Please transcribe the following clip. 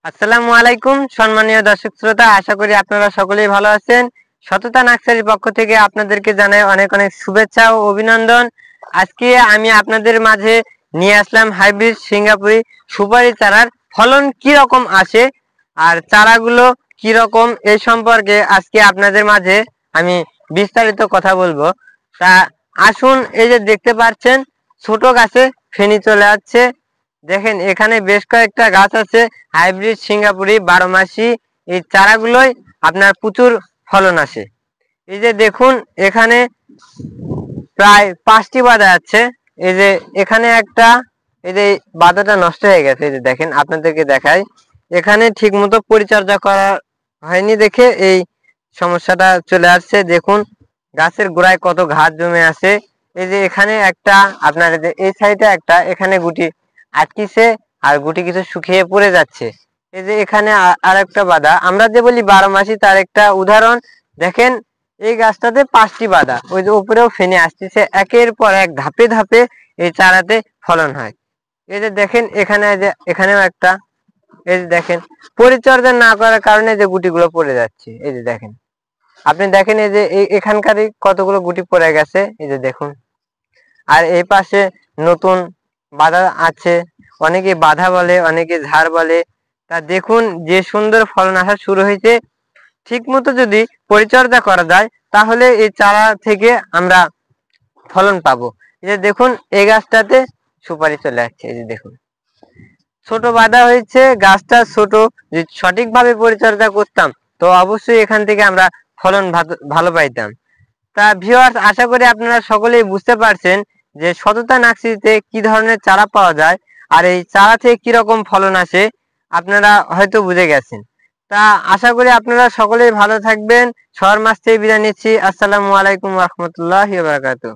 আসসালামু আলাইকুম সম্মানীয় দর্শক শ্রোতা, আশা করি আপনারা সকলেই ভালো আছেন। সততা নার্সারির পক্ষ থেকে আপনাদেরকে জানাই অনেক অনেক শুভেচ্ছা ও অভিনন্দন। আজকে আমি আপনাদের মাঝে নিয়ে আসলাম হাইব্রিড সিঙ্গাপুরি সুপারি চারার ফলন কি রকম আসে আর চারাগুলো কি রকম এই সম্পর্কে আজকে আপনাদের মাঝে আমি বিস্তারিত কথা বলবো। তা আসুন, এই যে দেখতে পাচ্ছেন ছোট গাছে ফেনি চলে আসছে। দেখেন এখানে বেশ কয়েকটা গাছ আছে হাইব্রিড সিঙ্গাপুরি 12 মাসি। এই চারাগুলোই আপনার প্রচুর ফলন আসে। এই যে দেখুন এখানে প্রায় 5টি বাঁধা আছে। এই যে এখানে একটা, এই যে বাঁধাটা নষ্ট হয়ে গেছে, এই যে দেখেন আপনাদেরকে দেখাই, এখানে ঠিক মতো পরিচর্যা করা হয়নি দেখে এই সমস্যাটা চলে আসছে। দেখুন গাছের গোড়ায় কত ঘাস জমে আছে। এই যে এখানে একটা, আপনার এই সাইডে একটা, এখানে গুটি আটকিছে আর গুটি কিছু শুকিয়ে পড়ে যাচ্ছে। এই যে এখানে আর একটা বাঁধা, আমরা যে বলি 12 মাসি তার একটা উদাহরণ। দেখেন এই গাছটাতে 5টি বাঁধা, ওই যে উপরেও ফেনে আসতেছে, একের পর এক ধাপে ধাপে এই চারাতে ফলন হয়। এই যে দেখেন এখানে, যে এখানেও একটা, এই যে দেখেন পরিচর্যা না করার কারণে যে গুটিগুলো পড়ে যাচ্ছে। এই যে দেখেন, আপনি দেখেন এই যে এখানকারই কতগুলো গুটি পড়ে গেছে, এই যে দেখুন। আর এই পাশে নতুন বাধা আছে, অনেকে বাধা বলে, অনেকে ঝাড় বলে। তা দেখুন যে সুন্দর ফলন আসা শুরু হয়েছে। ঠিক মতো যদি পরিচর্যা করা যায় তাহলে এই চারা থেকে আমরা ফলন পাবো। এই যে দেখুন এই গাছটাতে সুপারি চলে আসছে। এই যে দেখুন ছোট বাধা হয়েছে, গাছটা ছোট, যদি সঠিকভাবে পরিচর্যা করতাম তো অবশ্যই এখান থেকে আমরা ফলন ভালো পাইতাম। তা ভিউয়ার্স, আশা করি আপনারা সকলেই বুঝতে পারছেন যে সততা নার্সারিতে কি ধরনের চারা পাওয়া যায় আর এই চারা থেকে কিরকম ফলন আসে, আপনারা হয়তো বুঝে গেছেন। তা আশা করি আপনারা সকলেই ভালো থাকবেন। সবার মাঝ থেকে বিদায় নিচ্ছি। আসসালামু আলাইকুম ওয়া রাহমাতুল্লাহি ওয়া বারাকাতুহু।